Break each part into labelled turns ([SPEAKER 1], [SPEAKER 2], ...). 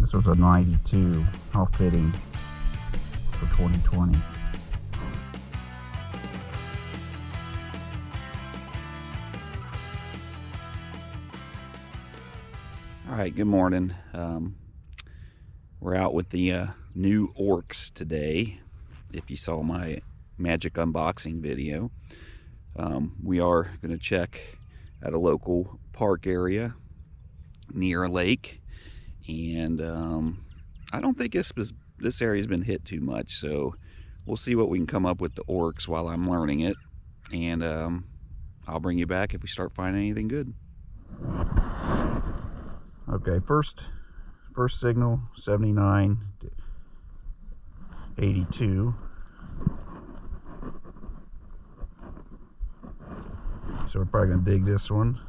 [SPEAKER 1] This was a 92 off fitting for 2020. All right, good morning. We're out with the new ORX today. If you saw my magic unboxing video, we are going to check at a local park area near a lake, and I don't think this area's been hit too much, so we'll see what we can come up with the ORX while I'm learning it, and I'll bring you back if we start finding anything good. Okay, first signal 79 to 82. So we're probably gonna dig this one.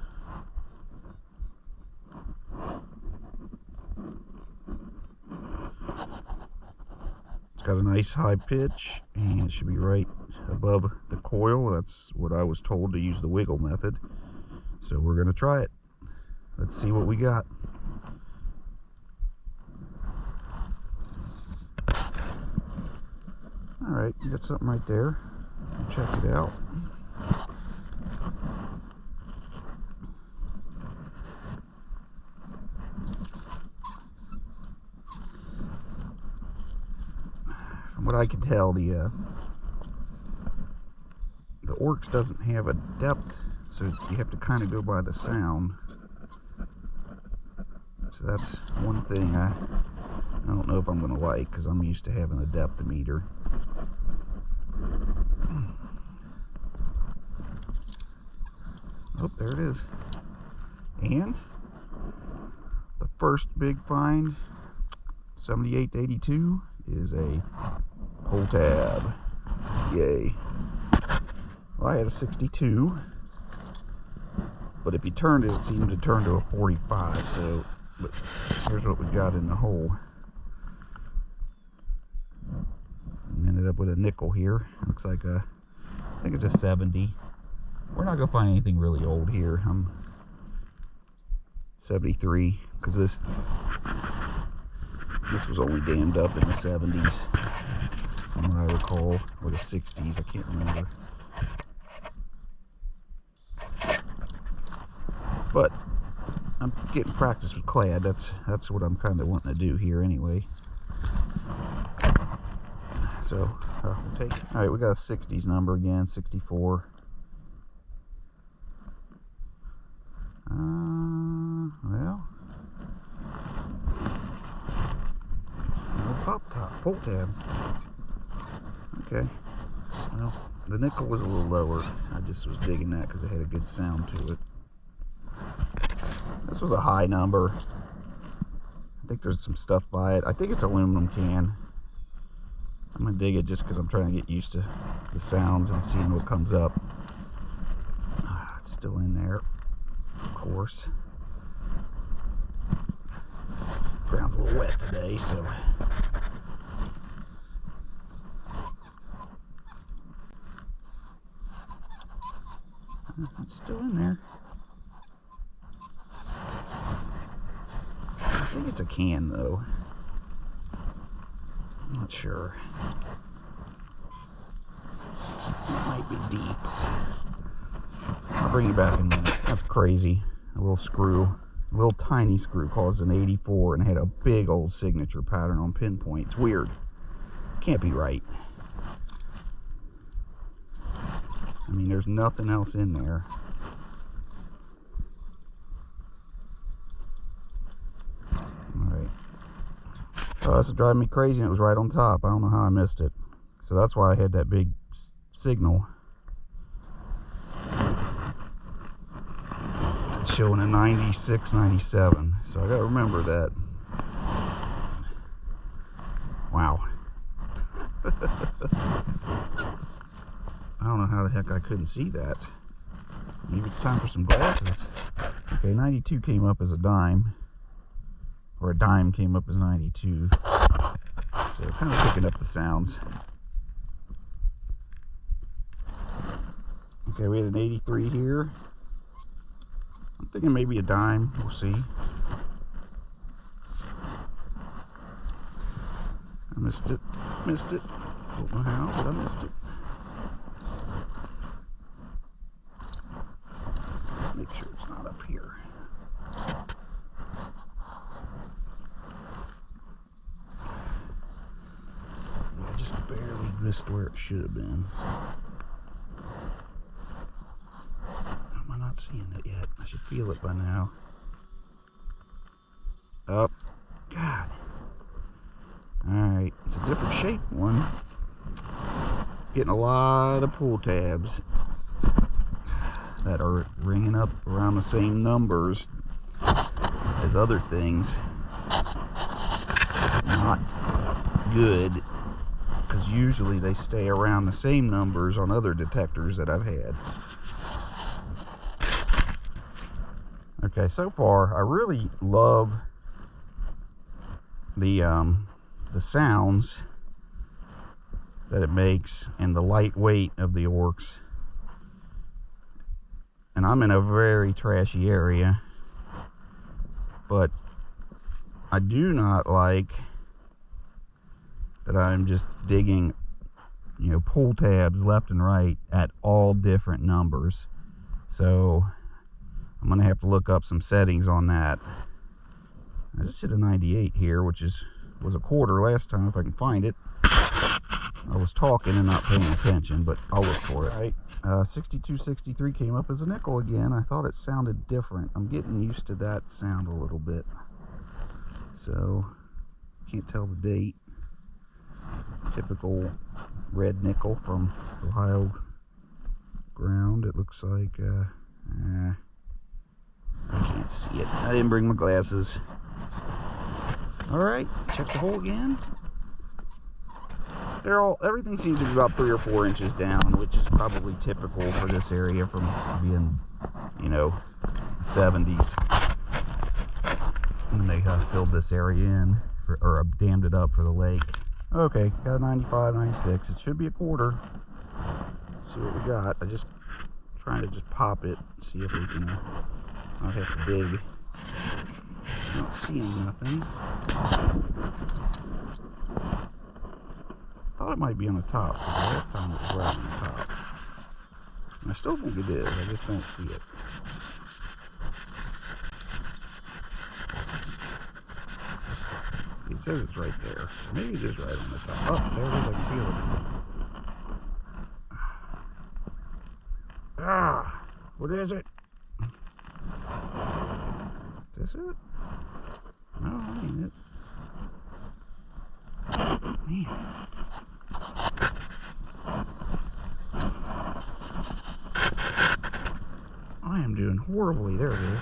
[SPEAKER 1] It's got a nice high pitch and it should be right above the coil. That's what I was told, to use the wiggle method. So we're gonna try it. Let's see what we got. Alright, you got something right there. Check it out. From what I can tell, the ORX doesn't have a depth, so you have to kind of go by the sound. So that's one thing I don't know if I'm going to like, because I'm used to having a depth meter. Oh, there it is. And the first big find, 78 to 82, is a pull tab. Yay. Well, I had a 62, but if you turned it, it seemed to turn to a 45. So, but here's what we got in the hole. Ended up with a nickel here. Looks like I think it's a 70. We're not gonna find anything really old here. I'm 73, because this was only dammed up in the 70s, from what I recall, or the 60s. I can't remember. But I'm getting practice with Clad. That's what I'm kind of wanting to do here anyway. So we'll take it. All right, we got a 60s number again, 64. Well, no pop top, pull tab. Okay. Well, the nickel was a little lower. I just was digging that because it had a good sound to it. This was a high number. I think there's some stuff by it. I think it's aluminum can. I'm gonna dig it just because I'm trying to get used to the sounds and seeing what comes up. It's still in there, of course. Ground's a little wet today, so it's still in there. I think it's a can though. I'm not sure. It might be deep. I'll bring you back in a minute. That's crazy. A little screw, a little tiny screw, caused an 84 and had a big old signature pattern on pinpoint. It's weird. Can't be right. I mean, there's nothing else in there. Alright. Oh, this is driving me crazy, and it was right on top. I don't know how I missed it. So that's why I had that big signal. It's showing a 96, 97. So I gotta remember that. Wow. I don't know how the heck I couldn't see that. Maybe it's time for some glasses. Okay, 92 came up as a dime. Or a dime came up as 92. So kind of picking up the sounds. Okay, we had an 83 here. I'm thinking maybe a dime. We'll see. I missed it. Missed it. Don't know how, but I missed it. Make sure it's not up here. Yeah, I just barely missed where it should have been. How am I not seeing it yet? I should feel it by now. Up. God. Alright, it's a different shaped one. Getting a lot of pull tabs that are ringing up around the same numbers as other things. Not good, because usually they stay around the same numbers on other detectors that I've had. Okay, so far I really love the sounds that it makes and the lightweight of the ORX. And I'm in a very trashy area, but I do not like that I'm just digging, you know, pull tabs left and right at all different numbers. So I'm gonna have to look up some settings on that. I just hit a 98 here, which was a quarter last time, if I can find it. I was talking and not paying attention, but I'll look for it. All right. 6263 came up as a nickel again. I thought it sounded different. I'm getting used to that sound a little bit. So, can't tell the date. Typical red nickel from Ohio ground. It looks like, I can't see it. I didn't bring my glasses. Alright, check the hole again. Everything seems to be about 3 or 4 inches down, which is probably typical for this area from being, you know, 70s. And they filled this area in, or dammed it up for the lake. Okay, got a 95, 96. It should be a quarter. Let's see what we got. I just trying to just pop it, see if we can not have to dig. Not seeing nothing. Thought it might be on the top, because last time it was right on the top. And I still think it is, I just don't see it. See, it says it's right there, so maybe it is right on the top. Oh, there it is, I can feel it. Ah, what is it? Is this it? No, I ain't it. Man. I am doing horribly. There it is.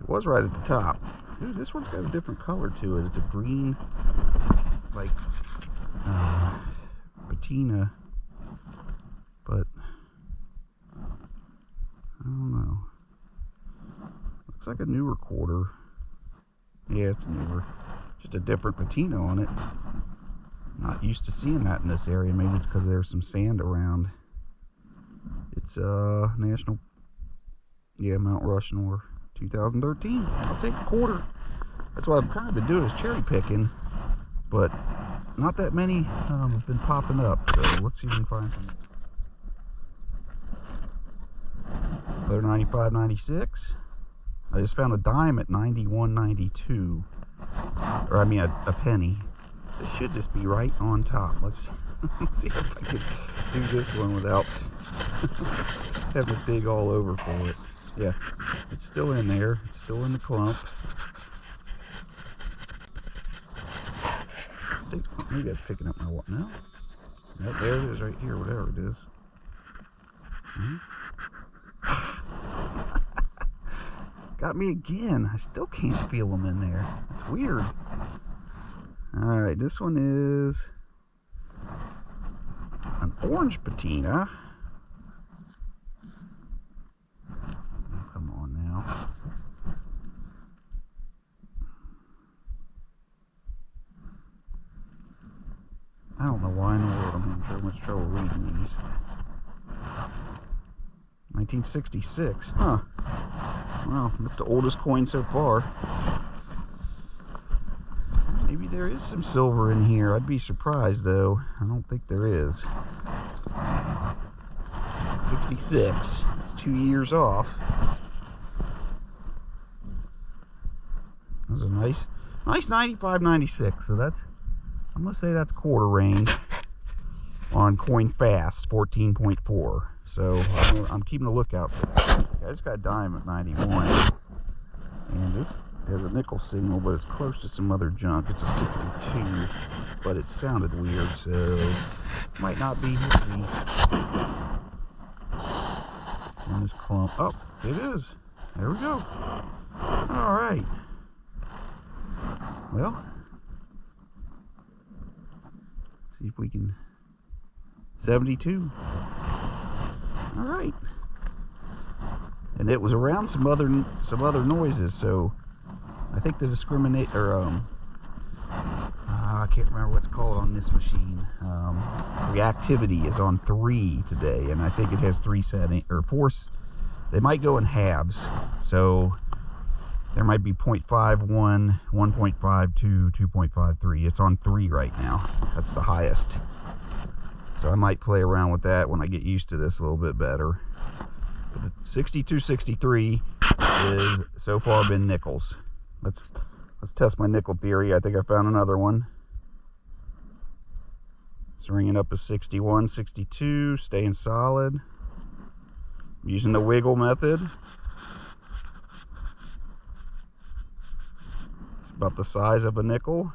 [SPEAKER 1] It was right at the top. Dude, this one's got a different color to it. It's a green, like, patina. But, I don't know. Looks like a newer quarter. Yeah, it's newer. Just a different patina on it. Not used to seeing that in this area. Maybe it's because there's some sand around. It's National, yeah, Mount Rushmore 2013. I'll take a quarter. That's what I've kind of been doing, is cherry picking, but not that many have been popping up. So let's see if we can find some. Another 95, 96. I just found a dime at 91.92, or I mean a penny. This should just be right on top. Let's see if I can do this one without having to dig all over for it. Yeah, it's still in there. It's still in the clump. I think maybe that's picking up my what now? Nope, there it is right here, whatever it is. Got me again. I still can't feel them in there. It's weird. Alright, this one is an orange patina. Come on now. I don't know why in the world I'm having so much trouble reading these. 1966, huh? Well, that's the oldest coin so far. Maybe there is some silver in here. I'd be surprised though. I don't think there is. 66. It's 2 years off. That's a nice 95, 96. So that's, I'm gonna say that's quarter range on Coin Fast 14.4. So I'm keeping a lookout for that. I just got a dime at 91, and this has a nickel signal, but it's close to some other junk. It's a 62, but it sounded weird, so might not be. Let's see. It's on this clump. Oh, it is. There we go. All right. Well, see if we can. 72. All right. And it was around some other noises, so I think the I can't remember what's called on this machine. Reactivity is on 3 today, and I think it has 3 settings or 4. They might go in halves, so there might be 0.51, 1.52, 2.53. It's on 3 right now. That's the highest. So I might play around with that when I get used to this a little bit better. But the 6263 is so far been nickels. Let's test my nickel theory. I think I found another one. It's ringing up a 61, 62, staying solid. I'm using the wiggle method. It's about the size of a nickel.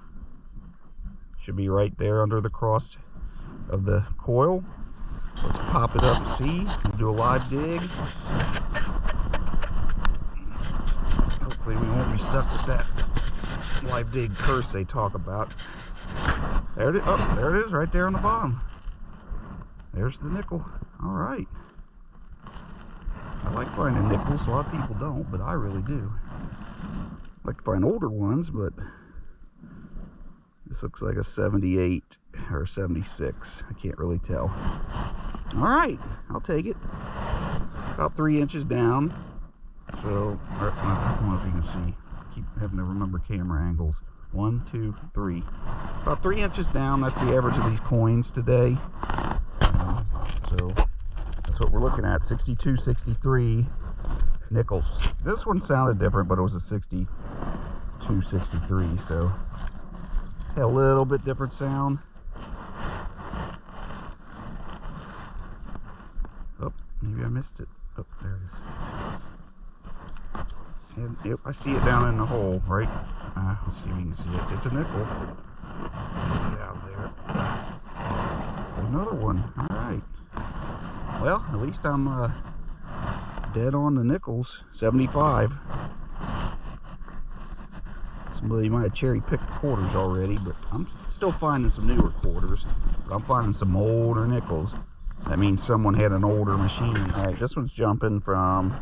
[SPEAKER 1] Should be right there under the cross of the coil. Let's pop it up and see. Do a live dig. Hopefully we won't be stuck with that live dig curse they talk about. There it is. Oh, there it is, right there on the bottom. There's the nickel. All right. I like finding nickels. A lot of people don't, but I really do. I like to find older ones, but this looks like a 78 or 76. I can't really tell. All right, I'll take it. About 3 inches down. So, I don't know if you can see. Keep having to remember camera angles. 1, 2, 3. About 3 inches down. That's the average of these coins today. So that's what we're looking at. 62, 63 nickels. This one sounded different, but it was a 62, 63. So had a little bit different sound. Oh, maybe I missed it. Oh, there it is. And yep, I see it down in the hole, right? Let's see if you can see it. It's a nickel. Down there. There's another one. All right. Well, at least I'm dead on the nickels. 75. Somebody might have cherry-picked the quarters already, but I'm still finding some newer quarters. But I'm finding some older nickels. That means someone had an older machine. All right, this one's jumping from,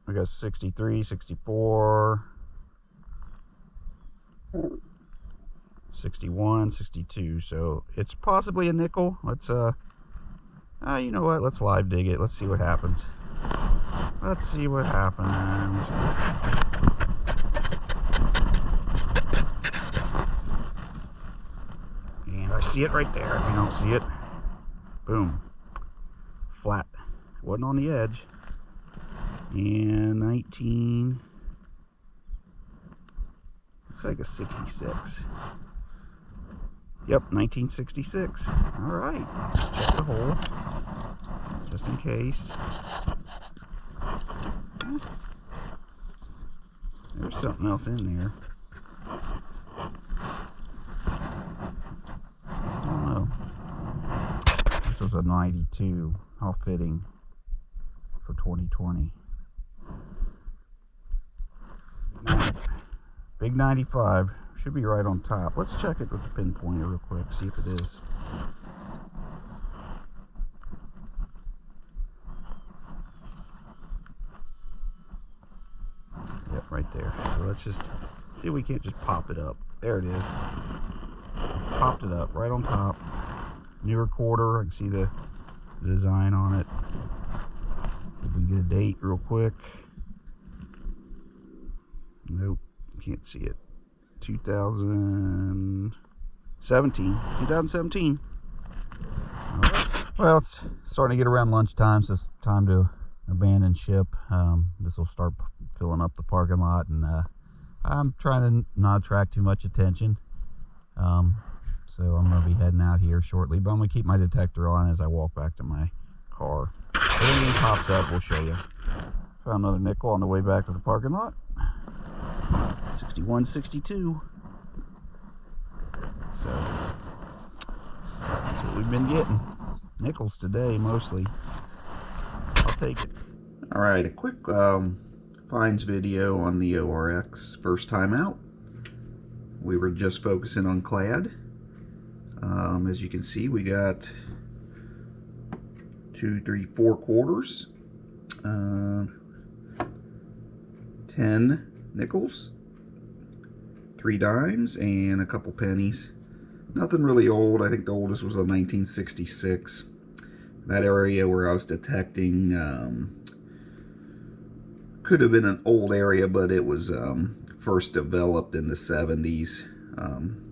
[SPEAKER 1] I guess, 63, 64, 61, 62. So it's possibly a nickel. Let's, you know what? Let's live dig it. Let's see what happens. Let's see what happens. And I see it right there. If you don't see it, boom, flat. Wasn't on the edge. And 19, looks like a 66. Yep, 1966. All right, let's check the hole just in case. There's something else in there. I don't know. This was a 92. How fitting for 2020. Big 95. Should be right on top. Let's check it with the pinpointer real quick, see if it is. Yep, right there. So let's just see if we can't just pop it up. There it is. Popped it up right on top. Newer quarter. I can see the design on it. See if we can get a date real quick. Nope, can't see it. 2017. Well, it's starting to get around lunchtime, so it's time to abandon ship. This will start filling up the parking lot, and I'm trying to not attract too much attention. So I'm going to be heading out here shortly, but I'm going to keep my detector on as I walk back to my car. If anything pops up, we'll show you. Found another nickel on the way back to the parking lot. 6162. So that's what we've been getting. Nickels today mostly. I'll take it. Alright, a quick finds video on the ORX. First time out. We were just focusing on Clad. As you can see, we got 2, 3, 4 quarters, 10 nickels, 3 dimes, and a couple pennies. Nothing really old. I think the oldest was a 1966. That area where I was detecting could have been an old area, but it was first developed in the 70s.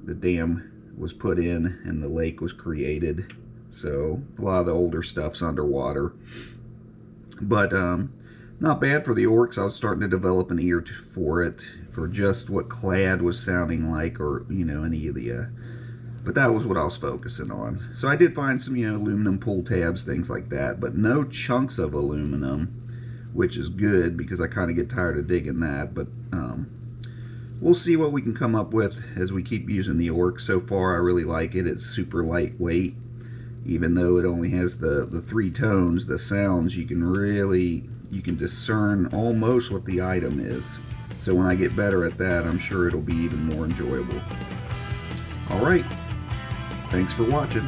[SPEAKER 1] The dam was put in and the lake was created, so a lot of the older stuff's underwater. But not bad for the ORX. I was starting to develop an ear for it, for just what Clad was sounding like, or any of the but that was what I was focusing on. So I did find some aluminum pull tabs, things like that, but no chunks of aluminum, which is good because I kind of get tired of digging that. But we'll see what we can come up with as we keep using the ORX. So far, I really like it. It's super lightweight. Even though it only has the 3 tones, the sounds, you can discern almost what the item is. So when I get better at that, I'm sure it'll be even more enjoyable. Alright, thanks for watching.